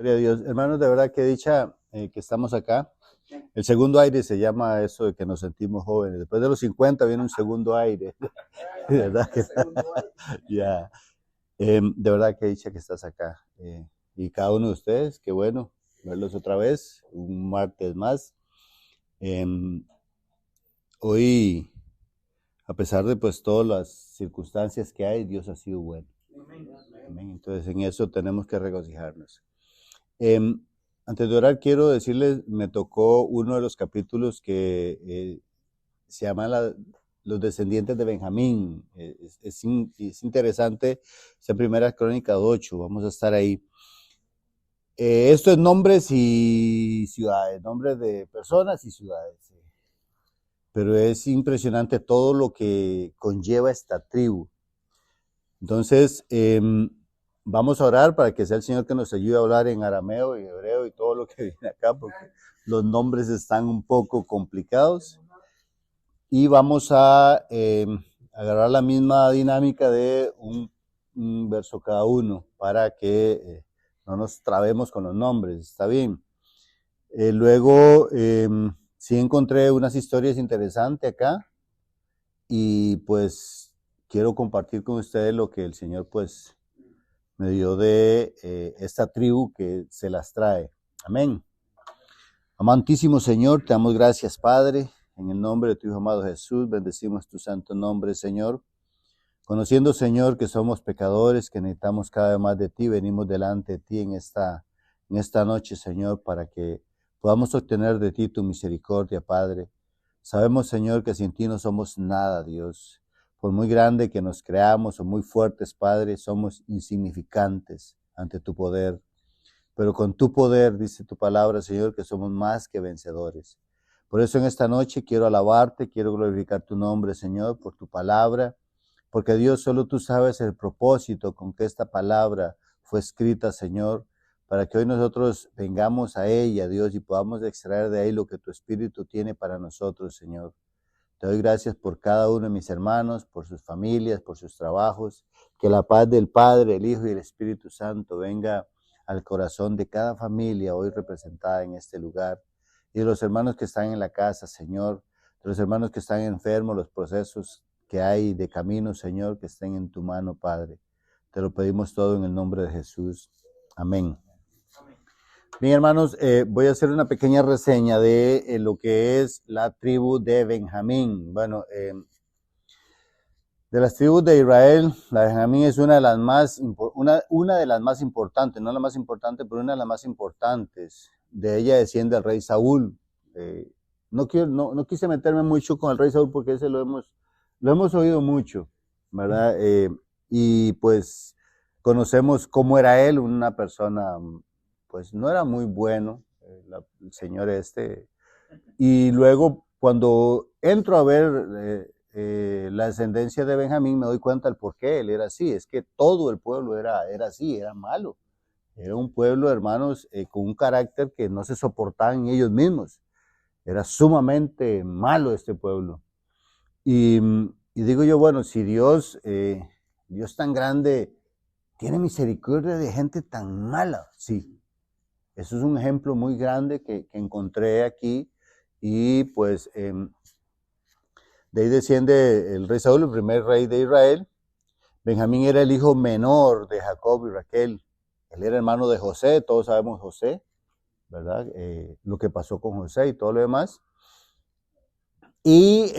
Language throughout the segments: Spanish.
Gloria a Dios. Hermanos, de verdad que dicha que estamos acá. El segundo aire se llama eso de que nos sentimos jóvenes. Después de los 50 viene un segundo aire. De verdad que ya. De verdad que dicha que estás acá. Y cada uno de ustedes, qué bueno verlos otra vez, un martes más. Em, Hoy, a pesar de pues todas las circunstancias que hay, Dios ha sido bueno. Amén. Entonces en eso tenemos que regocijarnos. Antes de orar, quiero decirles, me tocó uno de los capítulos que se llama Los descendientes de Benjamín. Es interesante, es en Primera Crónica 8, vamos a estar ahí. Esto es nombres y ciudades, nombres de personas y ciudades. Pero es impresionante todo lo que conlleva esta tribu. Entonces, vamos a orar para que sea el Señor que nos ayude a hablar en arameo y hebreo y todo lo que viene acá, porque los nombres están un poco complicados. Y vamos a agarrar la misma dinámica de un verso cada uno para que no nos trabemos con los nombres. ¿Está bien? Luego, sí encontré unas historias interesantes acá y pues quiero compartir con ustedes lo que el Señor pues me dio de esta tribu que se las trae. Amén. Amantísimo Señor, te damos gracias, Padre, en el nombre de tu Hijo amado Jesús, bendecimos tu santo nombre, Señor. Conociendo, Señor, que somos pecadores, que necesitamos cada vez más de ti, venimos delante de ti en esta noche, Señor, para que podamos obtener de ti tu misericordia, Padre. Sabemos, Señor, que sin ti no somos nada, Dios. Por muy grande que nos creamos o muy fuertes, Padre, somos insignificantes ante tu poder. Pero con tu poder, dice tu palabra, Señor, que somos más que vencedores. Por eso en esta noche quiero alabarte, quiero glorificar tu nombre, Señor, por tu palabra, porque Dios, solo tú sabes el propósito con que esta palabra fue escrita, Señor, para que hoy nosotros vengamos a ella, Dios, y podamos extraer de ahí lo que tu Espíritu tiene para nosotros, Señor. Te doy gracias por cada uno de mis hermanos, por sus familias, por sus trabajos. Que la paz del Padre, el Hijo y el Espíritu Santo venga al corazón de cada familia hoy representada en este lugar. Y de los hermanos que están en la casa, Señor, de los hermanos que están enfermos, los procesos que hay de camino, Señor, que estén en tu mano, Padre. Te lo pedimos todo en el nombre de Jesús. Amén. Bien, hermanos, voy a hacer una pequeña reseña de lo que es la tribu de Benjamín. Bueno, de las tribus de Israel, la de Benjamín es una de las más importantes, no la más importante, pero una de las más importantes. De ella desciende el rey Saúl. No quise meterme mucho con el rey Saúl porque ese lo hemos oído mucho, ¿verdad? Y pues conocemos cómo era él, una persona, pues no era muy bueno, el señor este. Y luego cuando entro a ver la descendencia de Benjamín, me doy cuenta del por qué él era así. Es que todo el pueblo era así, era malo. Era un pueblo, hermanos, con un carácter que no se soportaban ellos mismos. Era sumamente malo este pueblo. Y digo yo, bueno, si Dios tan grande, tiene misericordia de gente tan mala. Sí, eso es un ejemplo muy grande que encontré aquí. Y pues de ahí desciende el rey Saúl, el primer rey de Israel. Benjamín era el hijo menor de Jacob y Raquel. Él era hermano de José, todos sabemos José, ¿verdad? Lo que pasó con José y todo lo demás. Y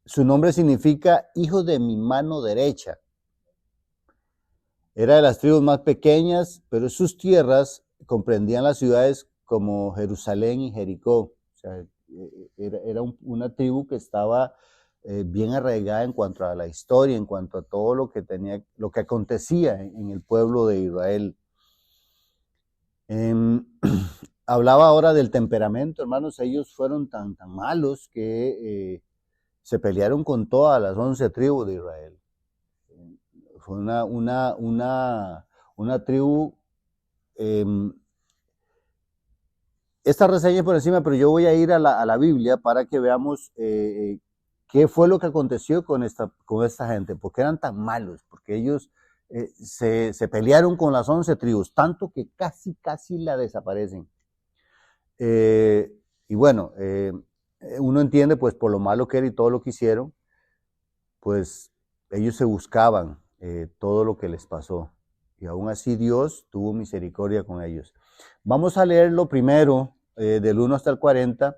su nombre significa hijo de mi mano derecha. Era de las tribus más pequeñas, pero sus tierras comprendían las ciudades como Jerusalén y Jericó. O sea, era una tribu que estaba bien arraigada en cuanto a la historia, en cuanto a todo lo que acontecía en el pueblo de Israel. Hablaba ahora del temperamento, hermanos. Ellos fueron tan malos que se pelearon con todas las 11 tribus de Israel. Fue una tribu. Esta reseña es por encima, pero yo voy a ir a la Biblia para que veamos qué fue lo que aconteció con esta gente, porque eran tan malos, porque ellos se pelearon con las 11 tribus, tanto que casi la desaparecen. Y bueno, uno entiende pues por lo malo que era y todo lo que hicieron, pues ellos se buscaban todo lo que les pasó. Y aún así Dios tuvo misericordia con ellos. Vamos a leerlo primero, del 1 hasta el 40,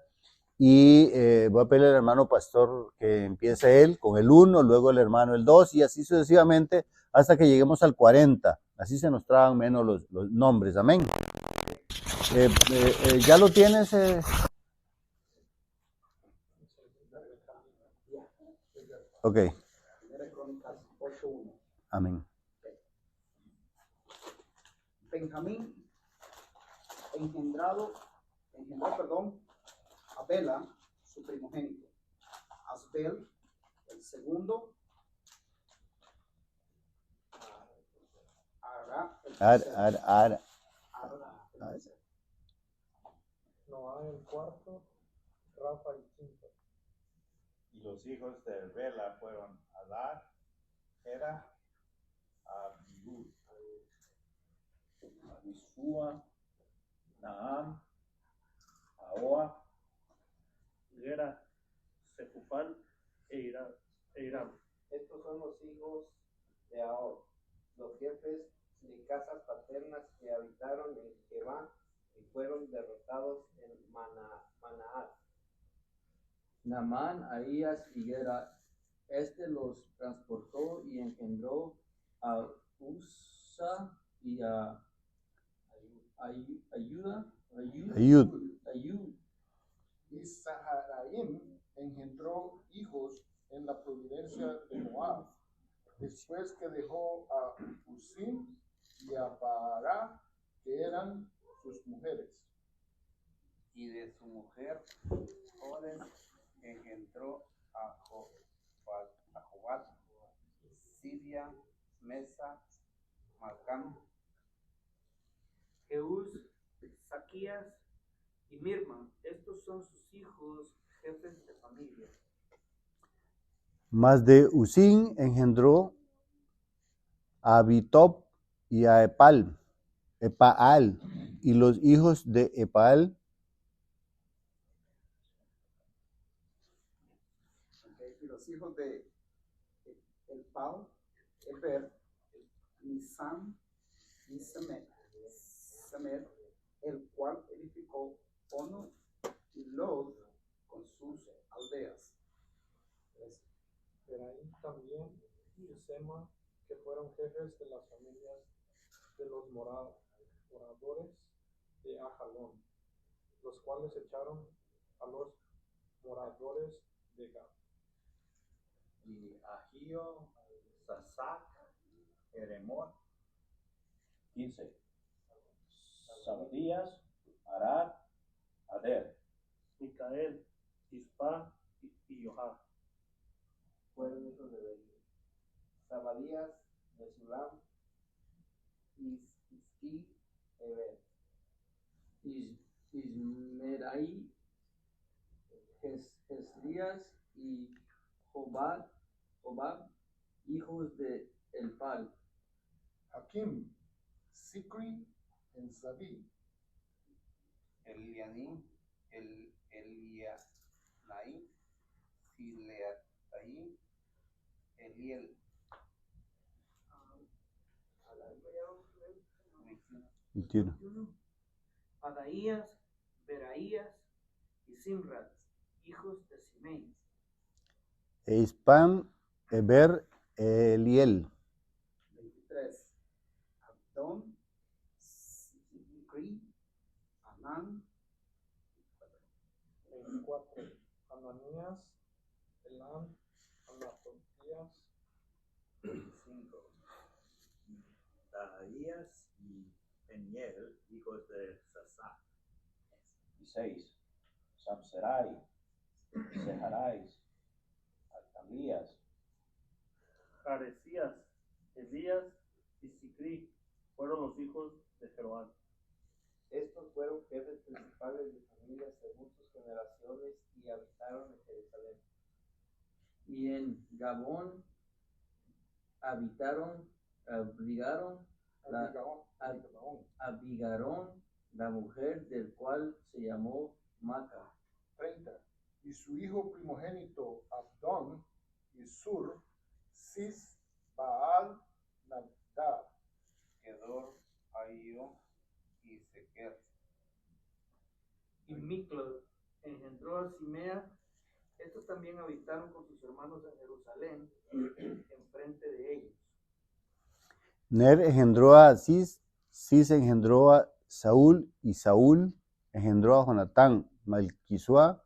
y voy a pedirle al hermano pastor que empiece él con el 1, luego el hermano el 2, y así sucesivamente hasta que lleguemos al 40. Así se nos traban menos los nombres. Amén. ¿Ya lo tienes? Ok. Amén. Benjamín engendró, a Bela, su primogénito, Asbel, el segundo, Ara, el tercero, Noah el cuarto, Rafa el quinto. Y los hijos de Bela fueron Adar, Gera, Abihud, Abisúa, Naam, Ahoa, Gera, Secufal e Irán. Estos son los hijos de Ahor, los jefes de casas paternas que habitaron en Jebá y fueron derrotados en Manaat. Naamán, Ahías y Gera, los transportó y engendró a Usa y a Ayud. Y Saharaim engendró hijos en la providencia de Moab, después que dejó a Usim y a Baara, que eran sus mujeres. Y de su mujer Jodes engendró a Jobat, Siria, Mesa, Malcam, Jeús, Saquías y Mirma. Estos son sus hijos, jefes de familia. Mas de Usín engendró a Abitob y a Epaal, y los hijos de Epaal, Y los hijos de Elpal, Eber, Nisán y Semer, el cual edificó Ono y Lod con sus aldeas. Beraín también y Sema, que fueron jefes de las familias de los moradores de Ajalón, los cuales echaron a los moradores de Gad. y Ahío, Sasac, Eremot, 15. Sabadías, Arad, Ader, Micael, Ispa y Yoha. fueron hijos de Berí. Sabadías, Mesulam, Isqui, Eber. Ismerai, Esdrías y Jobab, hijos de Elpal. Hakim, Sikri, en Zabí, Elianim, Elianaim, Sileataim, Eliel. 21. Adaías, Beraías y Simrat, hijos de Simei. Eispan, Eber, Eliel. 23. Abdón, Sikri, Anán. 24. Ananías, Elam, Anatotías. 25. Daías y Peniel, hijos de Sasac. 16. Samserai, Seharais, Altamías, Jarecías, Elías y Sicri fueron los hijos de Jeroán. Estos fueron jefes principales de familias según sus generaciones y habitaron en Jerusalén. Y en Gabón habitaron abrigaron la mujer del cual se llamó Maca. 30. Y su hijo primogénito Abdón y Sur, Cis, Baal, Nadab, Kedor, Ahío y Sequer. Y Miclot engendró a Simea. Estos también habitaron con sus hermanos en Jerusalén, enfrente de ellos. Ner engendró a Cis, Cis engendró a Saúl, y Saúl engendró a Jonatán, Malquisua,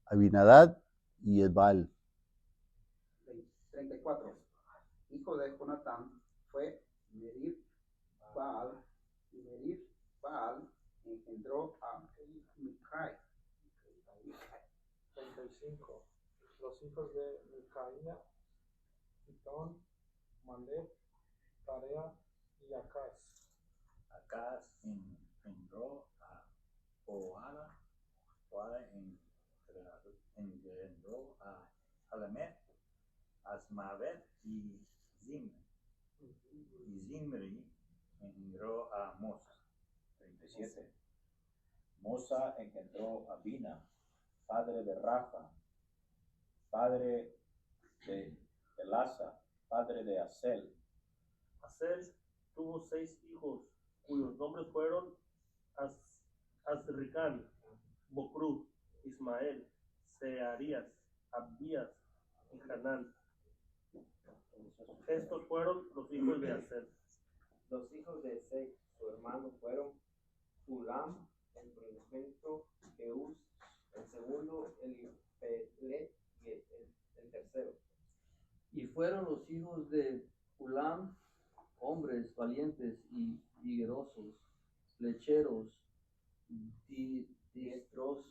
Abinadab y Esbaal. 34. Hijo de Jonatán fue Merib Baal, y Merib Baal engendró a Micai. 35. Los hijos de Micaía, Pitón, Malek, Tarea y Acaz. Acaz engendró a Joara, Joara engendró a Alemet, Asmavet y Zimri. Y Zimri engendró a Mosa. 37. Mosa engendró a Bina, padre de Rafa, padre de Elasa, padre de Asel. Asel tuvo 6 hijos, cuyos nombres fueron Azricán, Bocru, Ismael, Searías, Abías y Hanán. Estos fueron los hijos de Asel. Los hijos de Sec, su hermano, fueron Ulam, el primogénito, Eus, el segundo, Elipelet y el tercero. Y fueron los hijos de Ulam, hombres valientes y vigorosos, flecheros, diestros,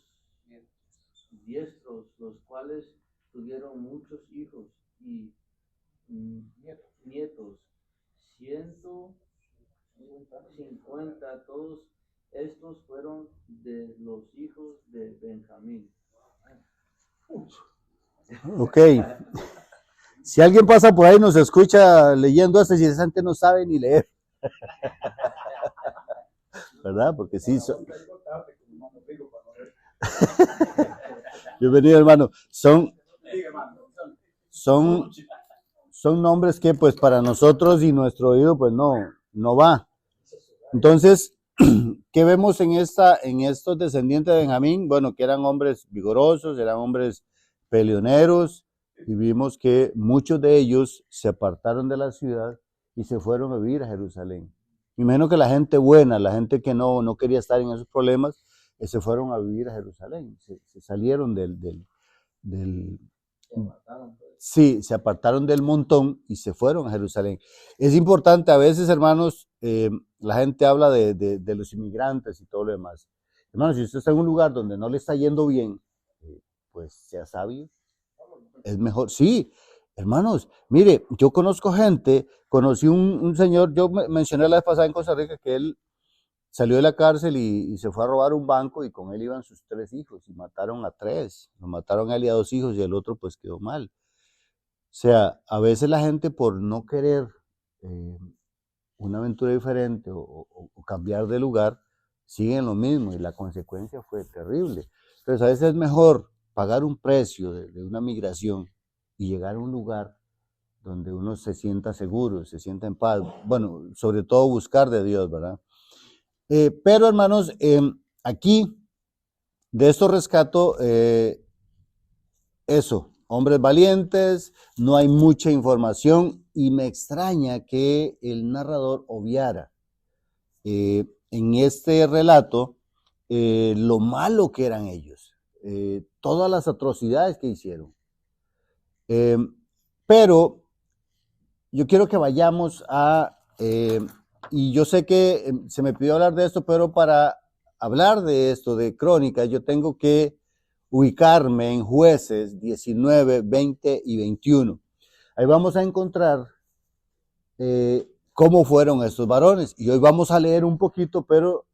los cuales tuvieron muchos hijos y nietos, 150, todos estos fueron de los hijos de Benjamín. Ok. Si alguien pasa por ahí y nos escucha leyendo esto, si esa gente no sabe ni leer. ¿Verdad? Porque sí. Bienvenido, hermano. Son nombres que pues para nosotros y nuestro oído pues no va. Entonces, ¿qué vemos en estos descendientes de Benjamín? Bueno, que eran hombres vigorosos, eran hombres peleoneros, y vimos que muchos de ellos se apartaron de la ciudad y se fueron a vivir a Jerusalén. Me imagino que la gente buena, la gente que no quería estar en esos problemas, se fueron a vivir a Jerusalén, se salieron sí, se apartaron del montón y se fueron a Jerusalén. Es importante, a veces, hermanos, la gente habla de los inmigrantes y todo lo demás. Hermanos, si usted está en un lugar donde no le está yendo bien, pues sea sabio. Es mejor, sí, hermanos, mire, yo conozco gente, conocí un señor, yo mencioné la vez pasada en Costa Rica que él salió de la cárcel y se fue a robar un banco y con él iban sus 3 hijos y mataron a 3, lo mataron a él y a 2 hijos y el otro pues quedó mal. O sea, a veces la gente por no querer una aventura diferente o cambiar de lugar, siguen lo mismo y la consecuencia fue terrible. Entonces a veces es mejor pagar un precio de una migración y llegar a un lugar donde uno se sienta seguro, se sienta en paz. Bueno, sobre todo buscar de Dios, ¿verdad? Pero hermanos, aquí de esto rescato eso, hombres valientes, no hay mucha información y me extraña que el narrador obviara en este relato lo malo que eran ellos. Todas las atrocidades que hicieron. Pero yo quiero que vayamos y yo sé que se me pidió hablar de esto, pero para hablar de esto, de Crónicas, yo tengo que ubicarme en Jueces 19, 20 y 21. Ahí vamos a encontrar cómo fueron estos varones. Y hoy vamos a leer un poquito, pero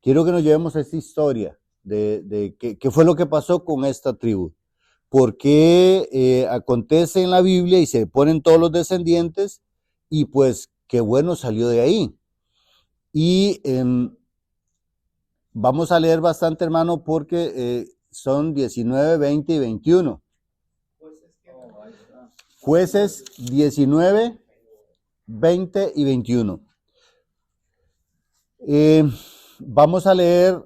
quiero que nos llevemos a esta historia de qué fue lo que pasó con esta tribu. Porque acontece en la Biblia y se ponen todos los descendientes y pues qué bueno salió de ahí. Y vamos a leer bastante, hermano, porque son 19, 20 y 21. Jueces 19, 20 y 21. Vamos a leer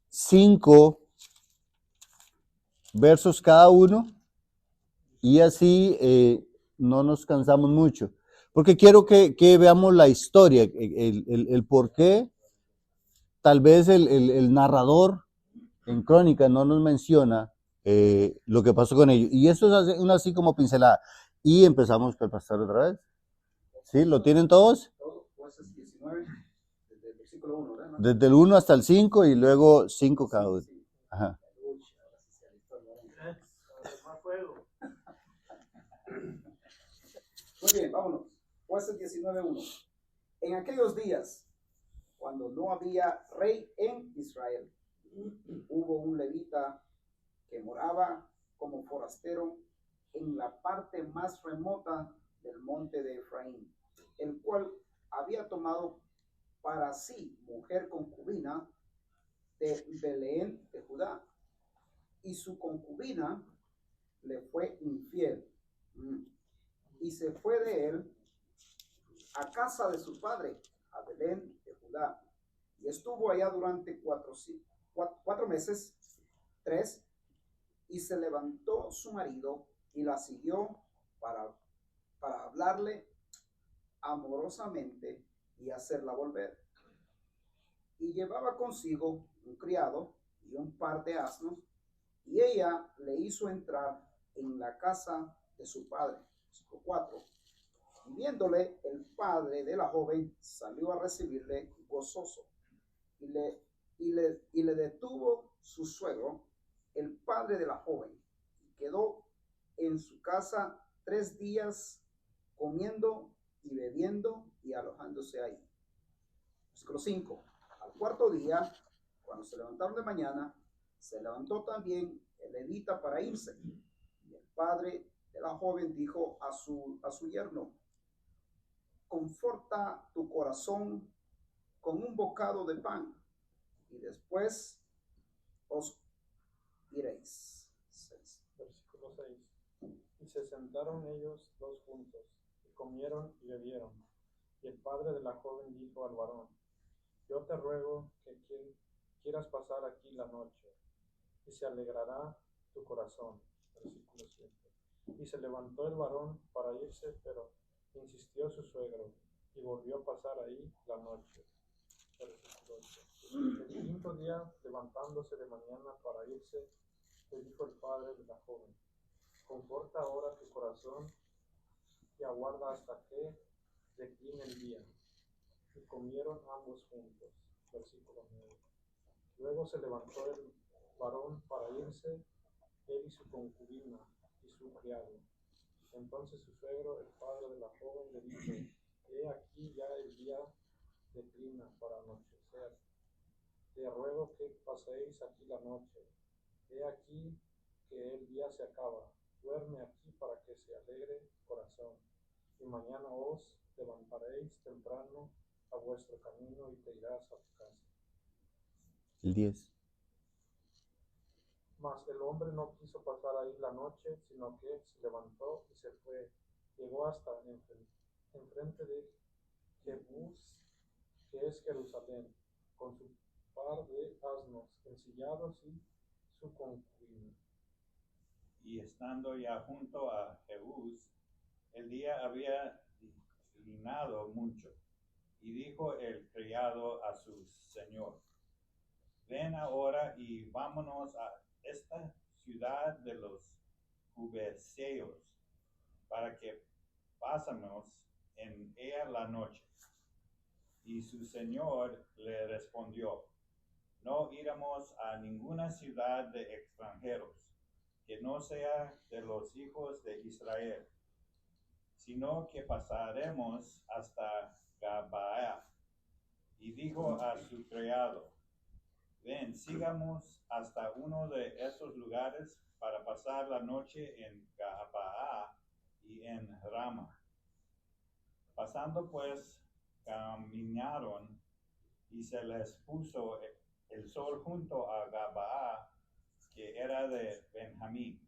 5 versos cada uno y así no nos cansamos mucho. Porque quiero que veamos la historia, el por qué. Tal vez el narrador en Crónica no nos menciona lo que pasó con ellos. Y eso es una así como pincelada. Y empezamos con el pastor otra vez. ¿Sí? ¿Lo tienen todos? Jueces 19, desde el versículo 1, ¿verdad? Desde el 1 hasta el 5 y luego 5 cada uno. Ajá. Más fuego. Muy bien, vámonos. Jueces 19:1. En aquellos días, cuando no había rey en Israel, hubo un levita que moraba como forastero en la parte más remota del monte de Efraín, el cual había tomado para sí mujer concubina de Belén de Judá, y su concubina le fue infiel, y se fue de él a casa de su padre, a Belén de Judá, y estuvo allá durante 4 meses, 3, y se levantó su marido y la siguió para hablarle amorosamente y hacerla volver. Y llevaba consigo un criado y un par de asnos, y ella le hizo entrar en la casa de su padre. 4. Y viéndole, el padre de la joven salió a recibirle gozoso, y le detuvo su suegro, el padre de la joven, y quedó en su casa 3 días comiendo y bebiendo y alojándose ahí. Versículo 5. Al 4.º día, cuando se levantaron de mañana, se levantó también el levita para irse. Y el padre de la joven dijo a su yerno: conforta tu corazón con un bocado de pan, y después os iréis. Versículo 6. Y se sentaron ellos dos juntos, y comieron y bebieron. Y el padre de la joven dijo al varón: yo te ruego que quieras pasar aquí la noche, y se alegrará tu corazón. Versículo 7. Y se levantó el varón para irse, pero insistió su suegro, y volvió a pasar ahí la noche. Versículo 8. El 5.º día, levantándose de mañana para irse, le dijo el padre de la joven: conforta ahora tu corazón y aguarda hasta que decline el día. Y comieron ambos juntos. Versículo 9. Luego se levantó el varón para irse, él y su concubina y su criado. Entonces su suegro, el padre de la joven, le dijo: he aquí ya el día declina para anochecer. Te ruego que paséis aquí la noche. He aquí que el día se acaba. Duerme aquí para que se alegre tu corazón. Y mañana os levantaréis temprano a vuestro camino y te irás a tu casa. El 10. Mas el hombre no quiso pasar ahí la noche, sino que se levantó y se fue. Llegó hasta enfrente de Jebús, que es Jerusalén, con su par de asnos ensillados y su concubina. Y estando ya junto a Jebús, el día había declinado mucho. Y dijo el criado a su señor: ven ahora y vámonos a esta ciudad de los Jubeseos, para que pasemos en ella la noche. Y su señor le respondió: no iremos a ninguna ciudad de extranjeros, que no sea de los hijos de Israel, sino que pasaremos hasta Gabaa. Y dijo a su criado: ven, sigamos hasta uno de esos lugares para pasar la noche en Gabaa y en Rama. Pasando pues, caminaron y se les puso el sol junto a Gabaa, que era de Benjamín.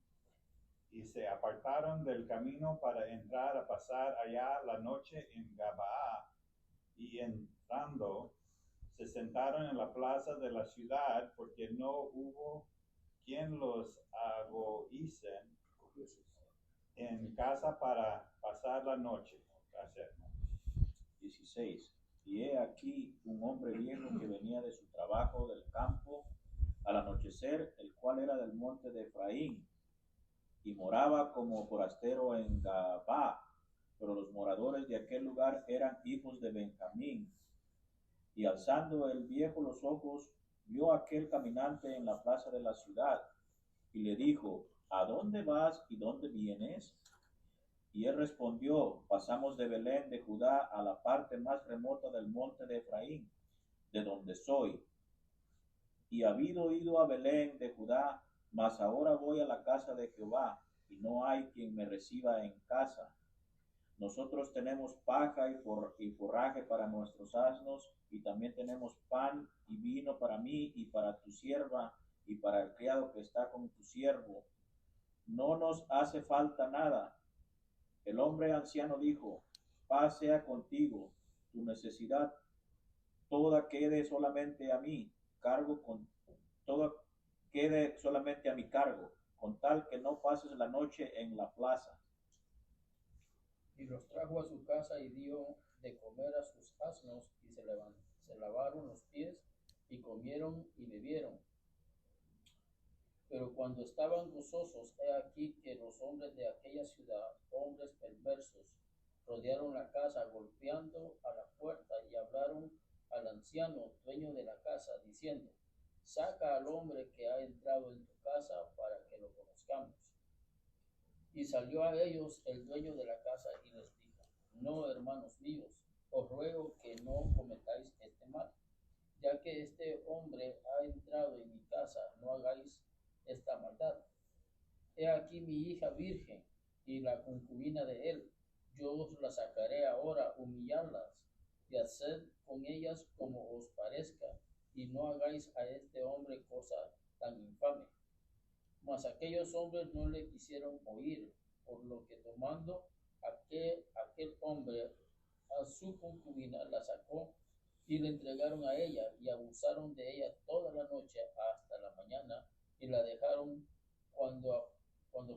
Y se apartaron del camino para entrar a pasar allá la noche en Gabaa. Y entrando, se sentaron en la plaza de la ciudad, porque no hubo quien los agobice en casa para pasar la noche. Gracias. 16. Y he aquí un hombre viejo que venía de su trabajo del campo al anochecer, el cual era del monte de Efraín, y moraba como forastero en Gabá, pero los moradores de aquel lugar eran hijos de Benjamín. Y alzando el viejo los ojos, vio a aquel caminante en la plaza de la ciudad, y le dijo: ¿A dónde vas y dónde vienes? Y él respondió: pasamos de Belén de Judá a la parte más remota del monte de Efraín, de donde soy. Y habido ido a Belén de Judá, mas ahora voy a la casa de Jehová, y no hay quien me reciba en casa. Nosotros tenemos paja y forraje para nuestros asnos, y también tenemos pan y vino para mí y para tu sierva y para el criado que está con tu siervo. No nos hace falta nada. El hombre anciano dijo: paz sea contigo, tu necesidad toda quede solamente a mí, quede solamente a mi cargo, con tal que no pases la noche en la plaza. Y los trajo a su casa y dio de comer a sus asnos, y se lavaron los pies y comieron y bebieron. Pero cuando estaban gozosos, he aquí que los hombres de aquella ciudad, hombres perversos, rodearon la casa golpeando a la puerta y hablaron al anciano, dueño de la casa, diciendo: saca al hombre que ha entrado en tu casa para que lo conozcamos. Y salió a ellos el dueño de la casa y les dijo: no, hermanos míos, os ruego que no cometáis este mal, ya que este hombre ha entrado en mi casa, no hagáis esta maldad. He aquí mi hija virgen y la concubina de él, yo os la sacaré ahora, humilladlas, y haced con ellas como os parezca, y no hagáis a este hombre cosa tan infame. Mas aquellos hombres no le quisieron oír, por lo que tomando aquel hombre a su concubina, la sacó y la entregaron a ella, y abusaron de ella toda la noche hasta la mañana, y la dejaron cuando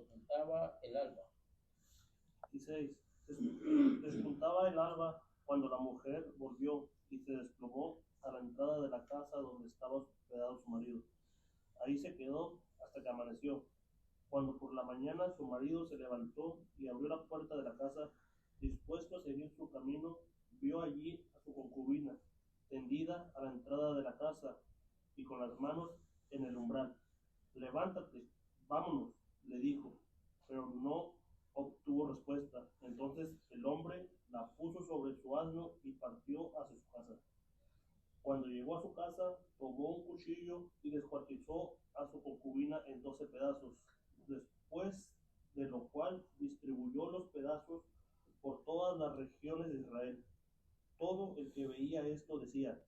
puntaba el alba. 16. Despuntaba el alba cuando la mujer volvió y se desplomó a la entrada de la casa donde estaba hospedado su marido. Ahí se quedó hasta que amaneció. Cuando por la mañana su marido se levantó y abrió la puerta de la casa, dispuesto a seguir su camino, vio allí a su concubina, tendida a la entrada de la casa y con las manos en el umbral. Levántate, vámonos, le dijo, pero no obtuvo respuesta. Entonces el hombre la puso sobre su asno y partió hacia su casa. Cuando llegó a su casa, tomó un cuchillo y descuartizó a su concubina en 12 pedazos, después de lo cual distribuyó los pedazos por todas las regiones de Israel. Todo el que veía esto decía: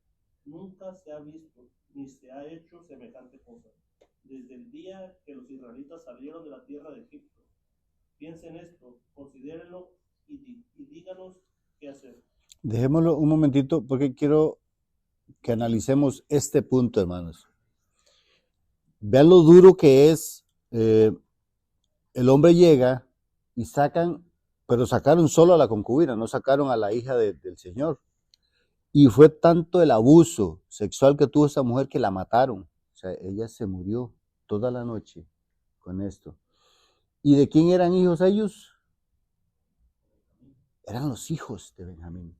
nunca se ha visto ni se ha hecho semejante cosa desde el día que los israelitas salieron de la tierra de Egipto. Piensen esto, considérenlo y díganos qué hacer. Dejémoslo un momentito porque quiero que analicemos este punto, hermanos. Vean lo duro que es. El hombre llega y pero sacaron solo a la concubina, no sacaron a la hija del Señor. Y fue tanto el abuso sexual que tuvo esa mujer que la mataron. O sea, ella se murió toda la noche con esto. ¿Y de quién eran hijos ellos? Eran los hijos de Benjamín.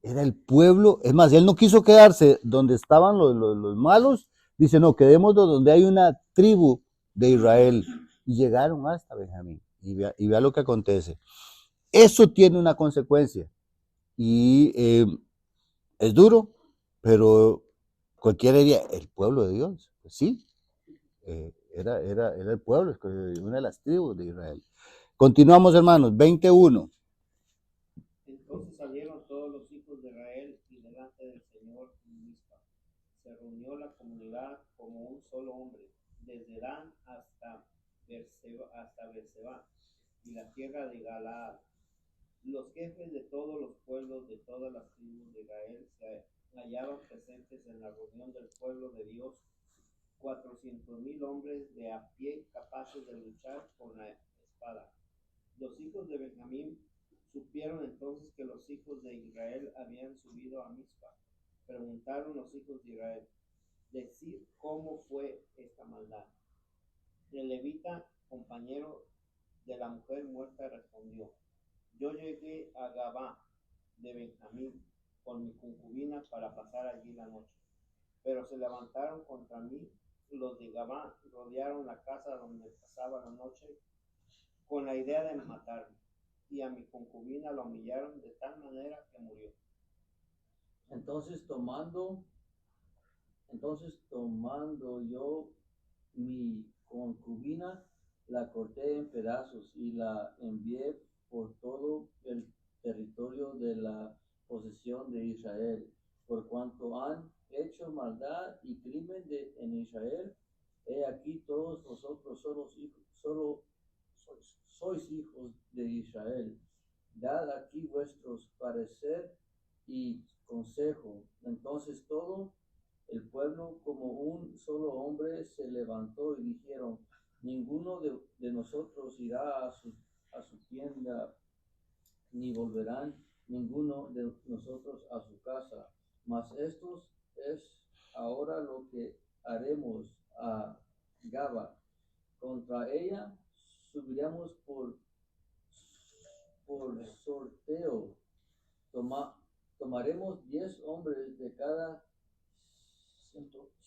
Era el pueblo. Es más, él no quiso quedarse donde estaban los malos. Dice, no, quedémonos donde hay una tribu de Israel. Y llegaron hasta Benjamín. Y vea lo que acontece. Eso tiene una consecuencia. Y es duro, pero cualquiera diría, el pueblo de Dios. Pues sí, era el pueblo, una de las tribus de Israel. Continuamos, hermanos, 21. delante del Señor en Mizpa. Se reunió la comunidad como un solo hombre, desde Dan hasta Beerseba y la tierra de Galaad. Los jefes de todos los pueblos de todas las tribus de Israel se hallaban presentes en la reunión del pueblo de Dios, 400,000 hombres de a pie capaces de luchar con la espada. Los hijos de Benjamín supieron entonces que los hijos de Israel habían subido a Mizpa. Preguntaron los hijos de Israel: decid cómo fue esta maldad. El levita, compañero de la mujer muerta, respondió: yo llegué a Gabá de Benjamín con mi concubina para pasar allí la noche. Pero se levantaron contra mí los de Gabá, rodearon la casa donde pasaba la noche con la idea de matarme, y a mi concubina la humillaron de tal manera que murió. Entonces tomando yo mi concubina, la corté en pedazos y la envié por todo el territorio de la posesión de Israel. Por cuanto han hecho maldad y crimen en Israel, he aquí todos vosotros sois hijos de Israel. Dad aquí vuestros parecer y consejo. Entonces todo el pueblo como un solo hombre se levantó y dijeron: ninguno de nosotros irá a su tienda, ni volverán ninguno de nosotros a su casa. Mas esto es ahora lo que haremos a Gaba. Contra ella subiremos por sorteo. Tomaremos 10 hombres de cada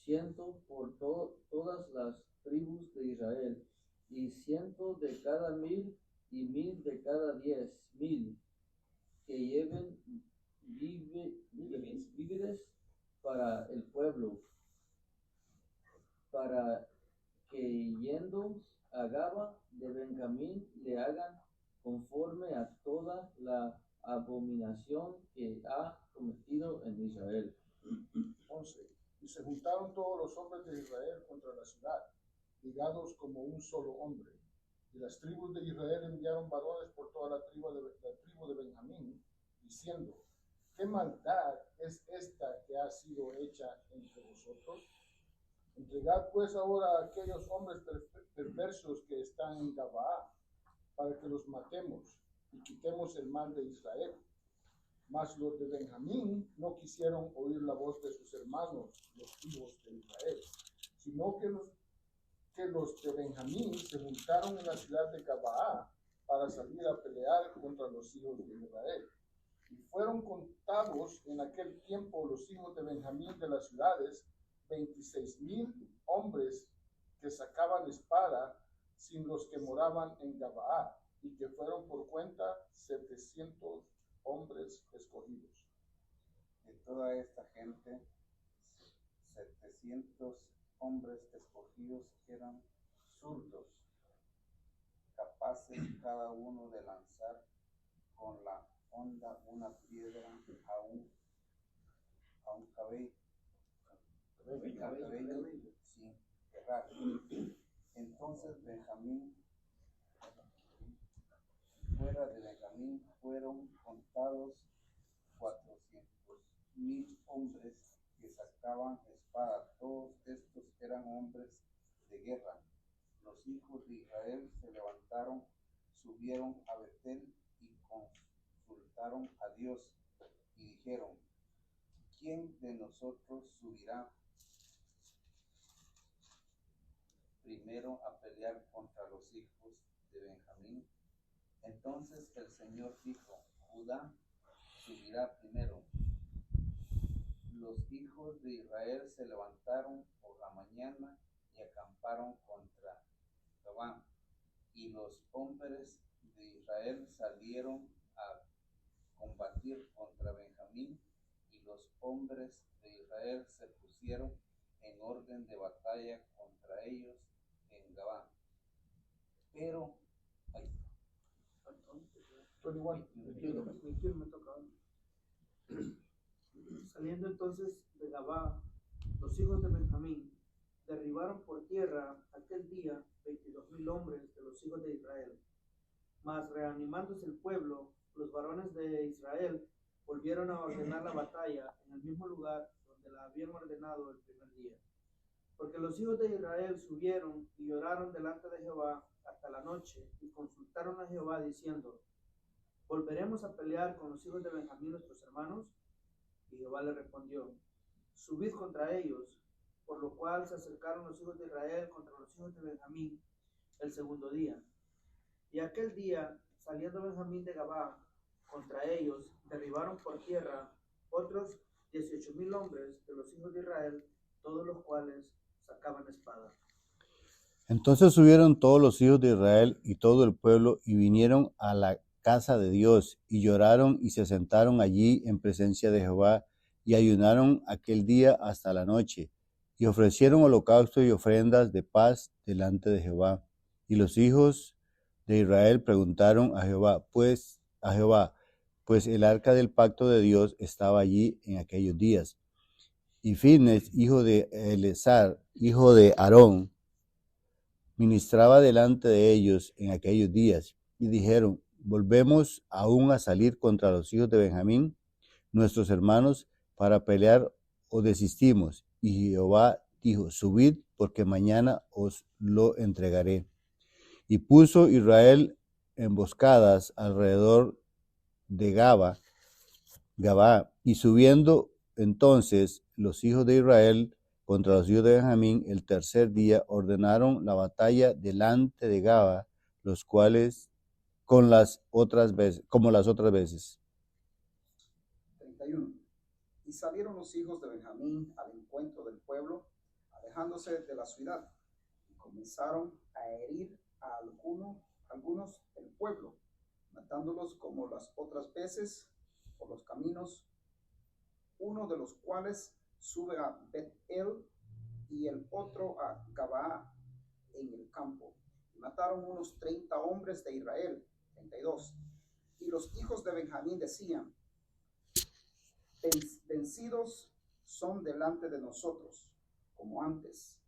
ciento por todas las tribus de Israel, y 100 de cada 1,000, y 1,000 de cada 10,000, que lleven víveres para el pueblo, para que yendo a Gaba de Benjamín le hagan conforme a toda la abominación que ha cometido en Israel. 11. Y se juntaron todos los hombres de Israel contra la ciudad, ligados como un solo hombre. Y las tribus de Israel enviaron varones por toda la tribu de Benjamín, diciendo: ¿qué maldad es esta que ha sido hecha entre vosotros? Entregad pues ahora a aquellos hombres perversos que están en Gabaa, para que los matemos y quitemos el mal de Israel. Mas los de Benjamín no quisieron oír la voz de sus hermanos, los hijos de Israel, sino que los de Benjamín se juntaron en la ciudad de Gabaa para salir a pelear contra los hijos de Israel. Y fueron contados en aquel tiempo los hijos de Benjamín de las ciudades, 26,000 hombres que sacaban espada, sin los que moraban en Gabaa, y que fueron por cuenta 700 hombres escogidos. De toda esta gente, 700 hombres escogidos eran zurdos, capaces cada uno de lanzar con la honda una piedra a un cabello sin errar. Entonces fuera de Benjamín fueron contados 400,000 hombres que sacaban espada. Todos estos eran hombres de guerra. Los hijos de Israel se levantaron, subieron a Betel y consultaron a Dios y dijeron: ¿quién de nosotros subirá primero a pelear contra los hijos de Benjamín? Entonces el Señor dijo: Judá subirá primero. Los hijos de Israel se levantaron por la mañana y acamparon contra Gabá, y los hombres de Israel salieron a combatir contra Benjamín, y los hombres de Israel se pusieron en orden de batalla contra ellos en Gabá. Pero 21 me toca. Saliendo entonces de Gabá, los hijos de Benjamín derribaron por tierra aquel día 22,000 hombres de los hijos de Israel. Mas reanimándose el pueblo, los varones de Israel volvieron a ordenar la batalla en el mismo lugar donde la habían ordenado el primer día. Porque los hijos de Israel subieron y lloraron delante de Jehová hasta la noche y consultaron a Jehová diciendo: ¿volveremos a pelear con los hijos de Benjamín nuestros hermanos? Y Jehová le respondió: subid contra ellos. Por lo cual se acercaron los hijos de Israel contra los hijos de Benjamín el segundo día. Y aquel día, saliendo Benjamín de Gabá contra ellos, derribaron por tierra otros 18,000 hombres de los hijos de Israel, todos los cuales sacaban espada. Entonces subieron todos los hijos de Israel y todo el pueblo y vinieron a la casa de Dios y lloraron y se sentaron allí en presencia de Jehová y ayunaron aquel día hasta la noche y ofrecieron holocausto y ofrendas de paz delante de Jehová. Y los hijos de Israel preguntaron a Jehová, pues el arca del pacto de Dios estaba allí en aquellos días. Y Fines, hijo de Eleazar, hijo de Aarón, ministraba delante de ellos en aquellos días, y dijeron: ¿volvemos aún a salir contra los hijos de Benjamín, nuestros hermanos, para pelear, o desistimos? Y Jehová dijo: subid, porque mañana os lo entregaré. Y puso Israel emboscadas alrededor de Gabá, y subiendo entonces los hijos de Israel contra los hijos de Benjamín el tercer día, ordenaron la batalla delante de Gabá, los cuales como las otras veces. 31. Y salieron los hijos de Benjamín al encuentro del pueblo, alejándose de la ciudad, y comenzaron a herir a algunos del pueblo, matándolos como las otras veces por los caminos, uno de los cuales sube a Bet-El y el otro a Gabá en el campo. Y mataron unos 30 hombres de Israel. 32. Y los hijos de Benjamín decían: vencidos son delante de nosotros, como antes.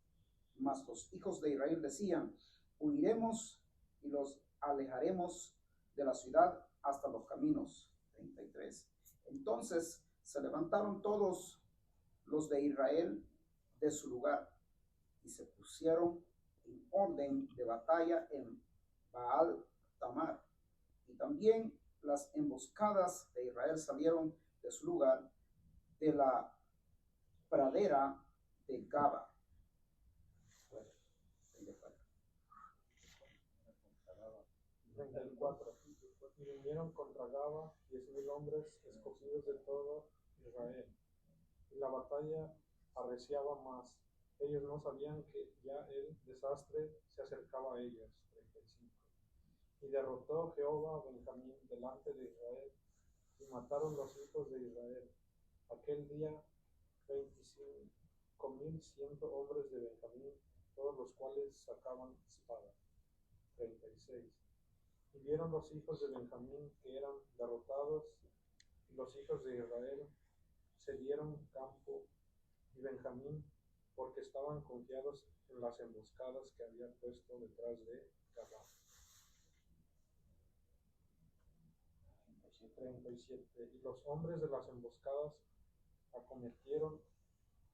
Mas los hijos de Israel decían: huiremos y los alejaremos de la ciudad hasta los caminos. 33. Entonces se levantaron todos los de Israel de su lugar y se pusieron en orden de batalla en Baal Tamar. Y también las emboscadas de Israel salieron de su lugar de la pradera de Gaba. 34. Y vinieron contra Gaba 10,000 hombres escogidos de todo Israel. Y la batalla arreciaba más. Ellos no sabían que ya el desastre se acercaba a ellos. 35. Y derrotó Jehová a Benjamín delante de Israel, y mataron los hijos de Israel. Aquel día 25,100 hombres de Benjamín, todos los cuales sacaban espada. 36. Y vieron los hijos de Benjamín que eran derrotados, y los hijos de Israel se dieron campo y Benjamín, porque estaban confiados en las emboscadas que había puesto detrás de Gabá. 37. Y los hombres de las emboscadas acometieron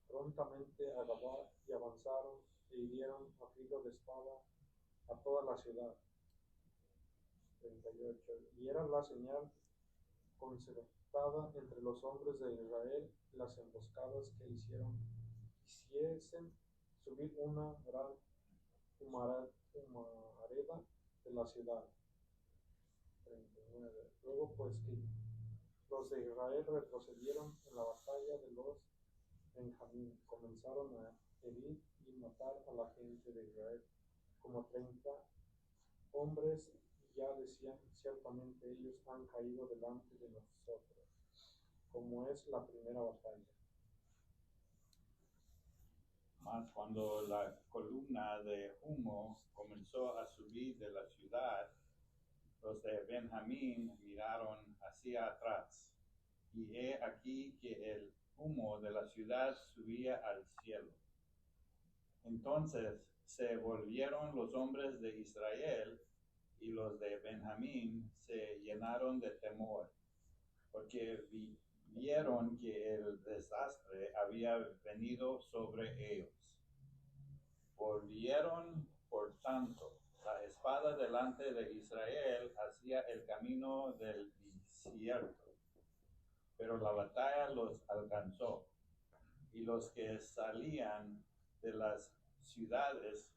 prontamente a Gabá y avanzaron e hirieron a filo de espada a toda la ciudad. 38. Y era la señal concertada entre los hombres de Israel las emboscadas que hiciesen subir una gran humareda de la ciudad. 39. Luego pues que los de Israel retrocedieron en la batalla de los Benjamín, comenzaron a herir y matar a la gente de Israel, como 30 hombres, y ya decían: ciertamente ellos han caído delante de nosotros, como es la primera batalla. Mas cuando la columna de humo comenzó a subir de la ciudad, los de Benjamín miraron hacia atrás, y he aquí que el humo de la ciudad subía al cielo. Entonces se volvieron los hombres de Israel y los de Benjamín se llenaron de temor, porque vieron que el desastre había venido sobre ellos. Volvieron, por tanto, la espada delante de Israel hacia el camino del desierto, pero la batalla los alcanzó, y los que salían de las ciudades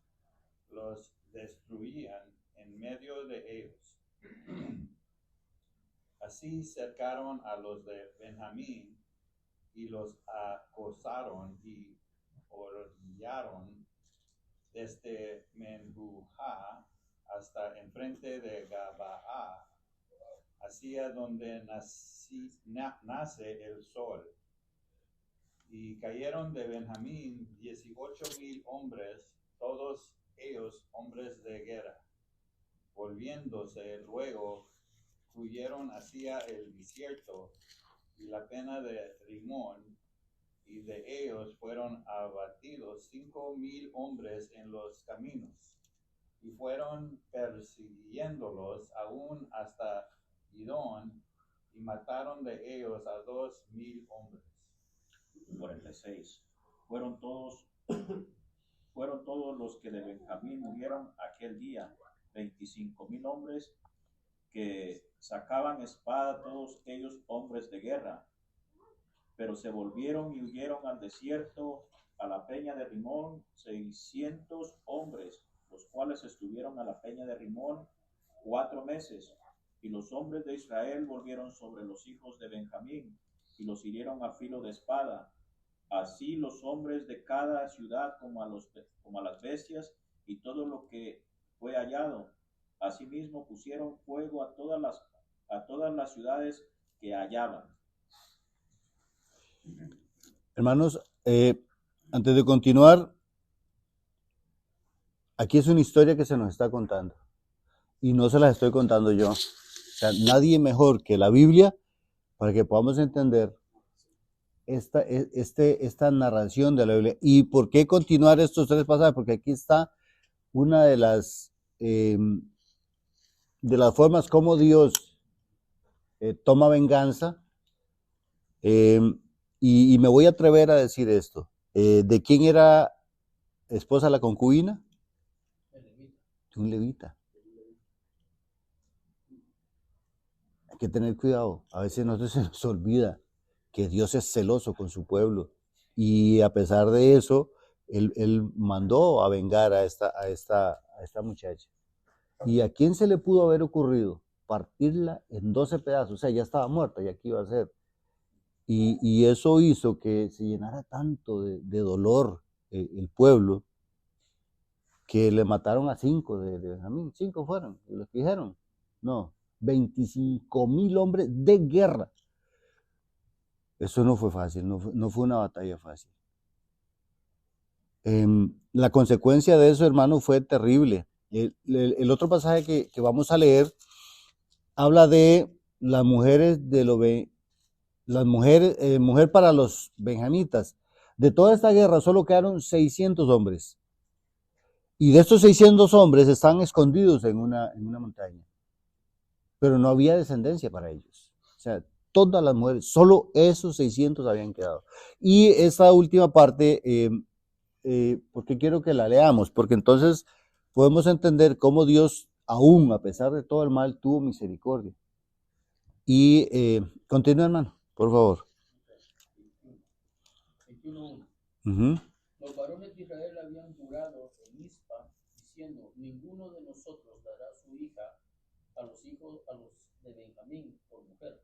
los destruían en medio de ellos. Así cercaron a los de Benjamín y los acosaron y orillaron desde Menhujá hasta enfrente de Gabaa, hacia donde nace el sol. Y cayeron de Benjamín 18,000 hombres, todos ellos hombres de guerra. Volviéndose luego, huyeron hacia el desierto y la pena de Rimón, y de ellos fueron abatidos 5,000 hombres en los caminos, y fueron persiguiéndolos aún hasta Idón, y mataron de ellos a 2,000 hombres. 46. Fueron todos los que de Benjamín murieron aquel día, 25,000 hombres que sacaban espada, todos ellos hombres de guerra. Pero se volvieron y huyeron al desierto, a la peña de Rimón, 600 hombres, los cuales estuvieron a la peña de Rimón 4 meses. Y los hombres de Israel volvieron sobre los hijos de Benjamín, y los hirieron a filo de espada. Así los hombres de cada ciudad como a las bestias y todo lo que fue hallado. Asimismo pusieron fuego a todas las ciudades que hallaban. Hermanos, antes de continuar, aquí es una historia que se nos está contando y no se las estoy contando yo. O sea, nadie mejor que la Biblia para que podamos entender esta narración de la Biblia. ¿Y por qué continuar estos 3 pasajes? Porque aquí está una de las formas como Dios toma venganza. Y me voy a atrever a decir esto. ¿De quién era esposa la concubina? De un levita. Hay que tener cuidado. A veces no se nos olvida que Dios es celoso con su pueblo. Y a pesar de eso, él mandó a vengar a esta muchacha. ¿Y a quién se le pudo haber ocurrido partirla en 12 pedazos? O sea, ya estaba muerta, y aquí iba a ser. Y eso hizo que se llenara tanto de dolor el pueblo, que le mataron a 5 de Benjamín. 5 fueron, los que dijeron. No, 25,000 hombres de guerra. Eso no fue fácil, no fue una batalla fácil. La consecuencia de eso, hermano, fue terrible. El otro pasaje que vamos a leer habla de las mujeres mujer para los benjamitas. De toda esta guerra solo quedaron 600 hombres. Y de estos 600 hombres están escondidos en una montaña. Pero no había descendencia para ellos. O sea, todas las mujeres, solo esos 600 habían quedado. Y esta última parte, porque quiero que la leamos, porque entonces podemos entender cómo Dios, aún a pesar de todo el mal, tuvo misericordia. Y continúa, hermano, por favor. 21:1. Los varones de Israel habían jurado en Mizpa, diciendo: ninguno de nosotros dará su hija a los de Benjamín por mujer.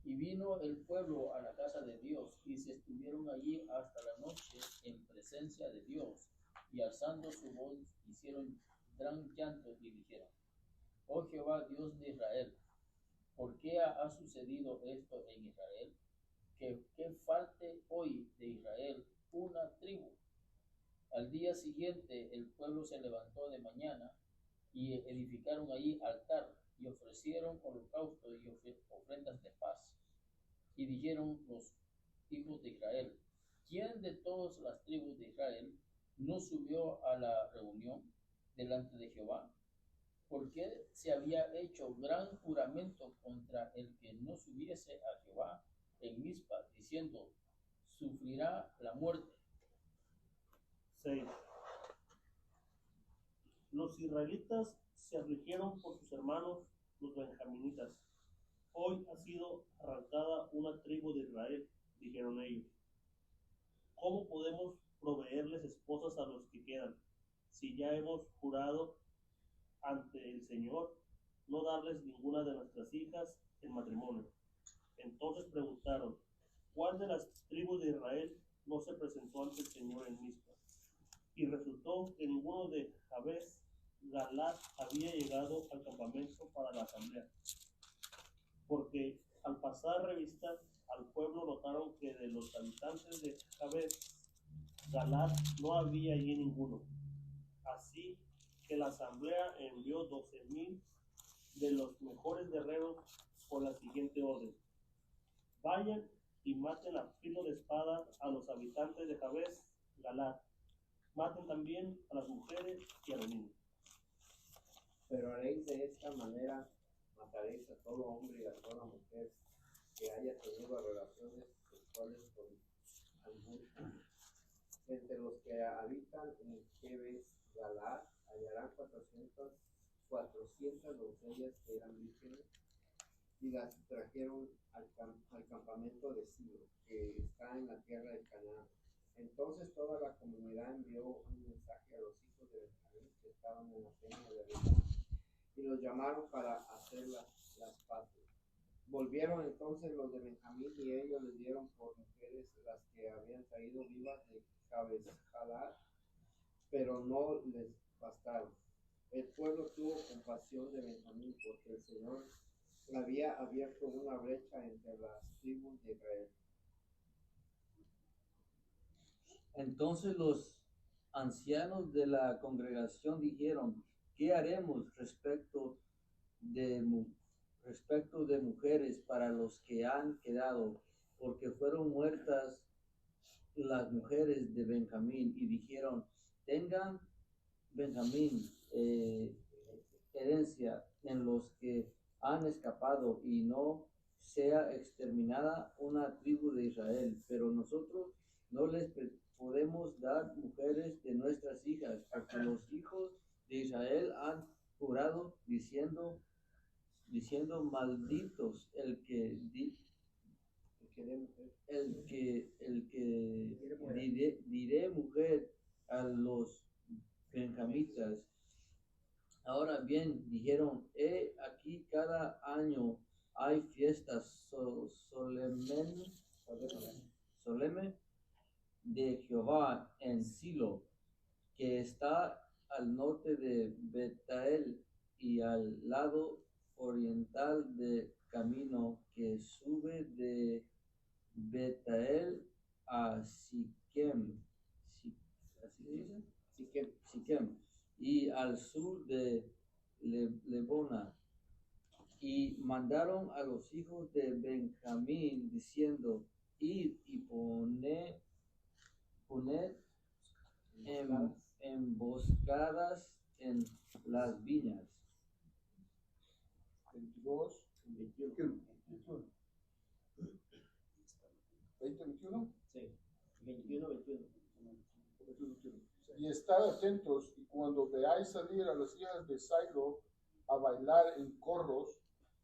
Y vino el pueblo a la casa de Dios, y se estuvieron allí hasta la noche en presencia de Dios, y alzando su voz hicieron gran llanto y dijeron: oh Jehová, Dios de Israel, ¿por qué ha sucedido esto en Israel? Que falte hoy de Israel una tribu. Al día siguiente el pueblo se levantó de mañana y edificaron allí altar y ofrecieron holocausto y ofrendas de paz. Y dijeron los hijos de Israel: ¿quién de todas las tribus de Israel no subió a la reunión delante de Jehová? Porque se había hecho gran juramento contra el que no subiese a Jehová en Mizpa, diciendo: sufrirá la muerte. 6. Los israelitas se afligieron por sus hermanos, los benjaminitas. Hoy ha sido arrancada una tribu de Israel, dijeron ellos. ¿Cómo podemos proveerles esposas a los que quedan, si ya hemos jurado ante el Señor no darles ninguna de nuestras hijas en matrimonio? Entonces preguntaron: ¿cuál de las tribus de Israel no se presentó ante el Señor en Mizpa? Y resultó que ninguno de Jabes Galaad había llegado al campamento para la asamblea, porque al pasar revista al pueblo notaron que de los habitantes de Jabes Galaad no había allí ninguno. Así que la asamblea envió 12,000 de los mejores guerreros con la siguiente orden: vayan y maten a filo de espada a los habitantes de Jabes Galaad. Maten también a las mujeres y a los niños. Pero haréis de esta manera: mataréis a todo hombre y a toda mujer que haya tenido relaciones sexuales con algún. Entre los que habitan en Jabes Galaad hallarán 400 doncellas que eran vírgenes, y las trajeron al campamento de Silo, que está en la tierra de Canaán. Entonces toda la comunidad envió un mensaje a los hijos de Benjamín que estaban en la peña de Ribá, y los llamaron para hacer las paces. Volvieron entonces los de Benjamín, y ellos les dieron por mujeres las que habían traído vivas de Jabes Galaad, pero no les bastaron. El pueblo tuvo compasión de Benjamín, porque el Señor había abierto una brecha entre las tribus de Israel. Entonces los ancianos de la congregación dijeron: ¿qué haremos respecto de mujeres para los que han quedado? Porque fueron muertas las mujeres de Benjamín. Y dijeron: tengan Benjamín herencia en los que han escapado, y no sea exterminada una tribu de Israel. Pero nosotros no les podemos dar mujeres de nuestras hijas, porque los hijos de Israel han jurado diciendo: malditos el que diré mujer a los benjamitas. Ahora bien, dijeron: aquí cada año hay fiestas solemne de Jehová en Silo, que está al norte de Betael y al lado oriental del camino que sube de Betael a Siquem, y al sur de Lebona. Y mandaron a los hijos de Benjamín diciendo: id y poned emboscadas en las viñas. 22, 21. 21. Sí, 21. Y estad atentos, y cuando veáis salir a las hijas de Silo a bailar en corros,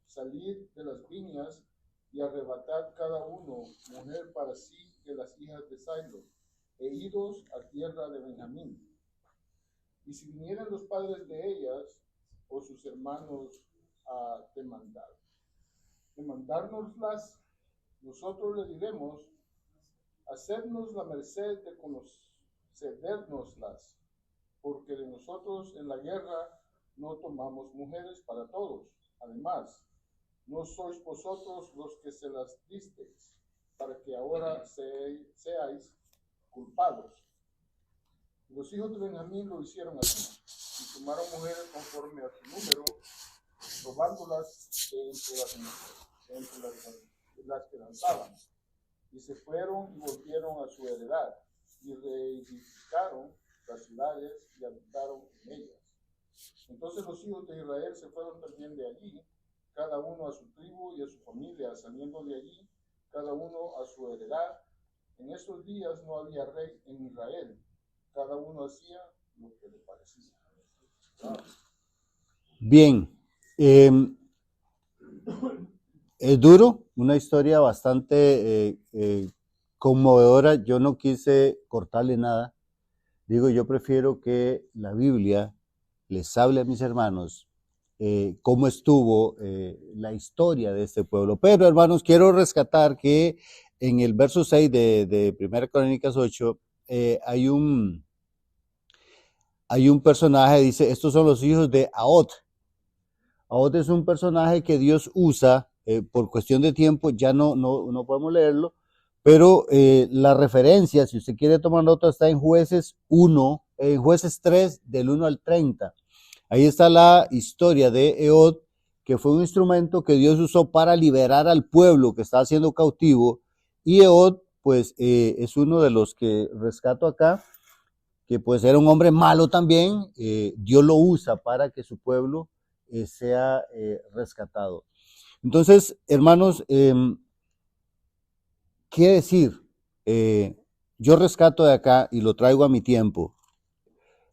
salid de las viñas y arrebatad cada uno mujer para sí de las hijas de Silo, e idos a tierra de Benjamín. Y si vinieran los padres de ellas o sus hermanos a demandárnoslas, nosotros le diremos: hacednos la merced de concedérnoslas, porque de nosotros en la guerra no tomamos mujeres para todos. Además, no sois vosotros los que se las disteis, para que ahora seáis culpados. Y los hijos de Benjamín lo hicieron así, y tomaron mujeres conforme a su número, robándolas entre las que danzaban. y se fueron y volvieron a su heredad, y reedificaron las ciudades y habitaron en ellas. Entonces los hijos de Israel se fueron también de allí, cada uno a su tribu y a su familia, saliendo de allí, cada uno a su heredad. En estos días no había rey en Israel, cada uno hacía lo que le parecía. Bien, es duro, una historia bastante conmovedora. Yo no quise cortarle nada. Digo, yo prefiero que la Biblia les hable a mis hermanos cómo estuvo la historia de este pueblo. Pero, hermanos, quiero rescatar que en el verso 6 de 1 Crónicas 8 hay un personaje, dice, estos son los hijos de Ahod. Ahod es un personaje que Dios usa, por cuestión de tiempo, ya no podemos leerlo, pero la referencia, si usted quiere tomar nota, está en Jueces 3, del 1 al 30. Ahí está la historia de Ehud, que fue un instrumento que Dios usó para liberar al pueblo que estaba siendo cautivo, y Ehud, pues, es uno de los que rescato acá, que pues era un hombre malo también. Dios lo usa para que su pueblo sea rescatado. Entonces, hermanos, ¿qué decir? Yo rescato de acá y lo traigo a mi tiempo.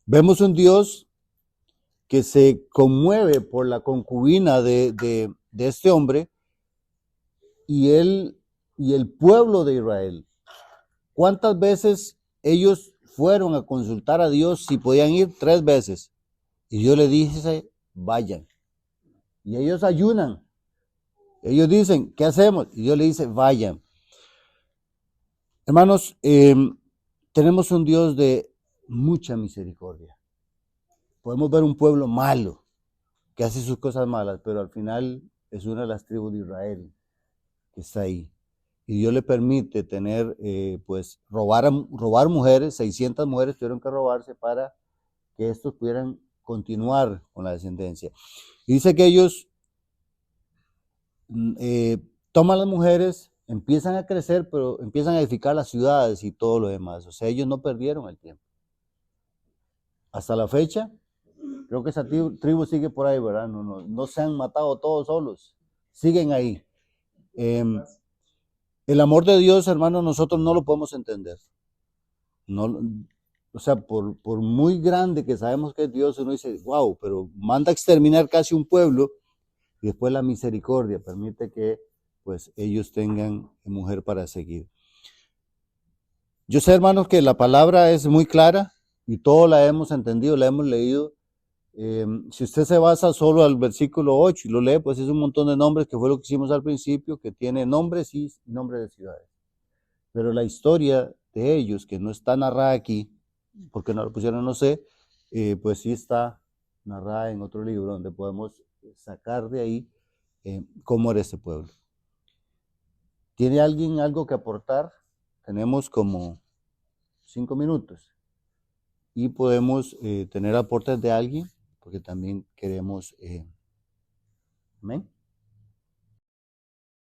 Vemos un Dios que se conmueve por la concubina de este hombre y el pueblo de Israel. ¿Cuántas veces ellos fueron a consultar a Dios si podían ir? 3 veces. Y Dios le dice, vayan. Y ellos ayunan. Ellos dicen, ¿qué hacemos? Y Dios le dice, vayan. Hermanos, tenemos un Dios de mucha misericordia. Podemos ver un pueblo malo que hace sus cosas malas, pero al final es una de las tribus de Israel que está ahí. Y Dios le permite tener, pues, robar mujeres. 600 mujeres tuvieron que robarse para que estos pudieran continuar con la descendencia. Y dice que ellos toman las mujeres, empiezan a crecer, pero empiezan a edificar las ciudades y todo lo demás. O sea, ellos no perdieron el tiempo. Hasta la fecha, creo que esa tribu sigue por ahí, ¿verdad? No se han matado todos solos, siguen ahí. El amor de Dios, hermano, nosotros no lo podemos entender. No, o sea, por muy grande que sabemos que es Dios, uno dice, wow, pero manda a exterminar casi un pueblo, y después la misericordia permite que, pues, ellos tengan mujer para seguir. Yo sé, hermanos, que la palabra es muy clara y todo la hemos entendido, la hemos leído. Si usted se basa solo al versículo 8 y lo lee, pues es un montón de nombres, que fue lo que hicimos al principio, que tiene nombres y nombres de ciudades. Pero la historia de ellos, que no está narrada aquí, porque no lo pusieron, no sé, pues sí está narrada en otro libro donde podemos sacar de ahí cómo era este pueblo. ¿Tiene alguien algo que aportar? Tenemos como 5 minutos y podemos tener aportes de alguien, porque también queremos. Amén.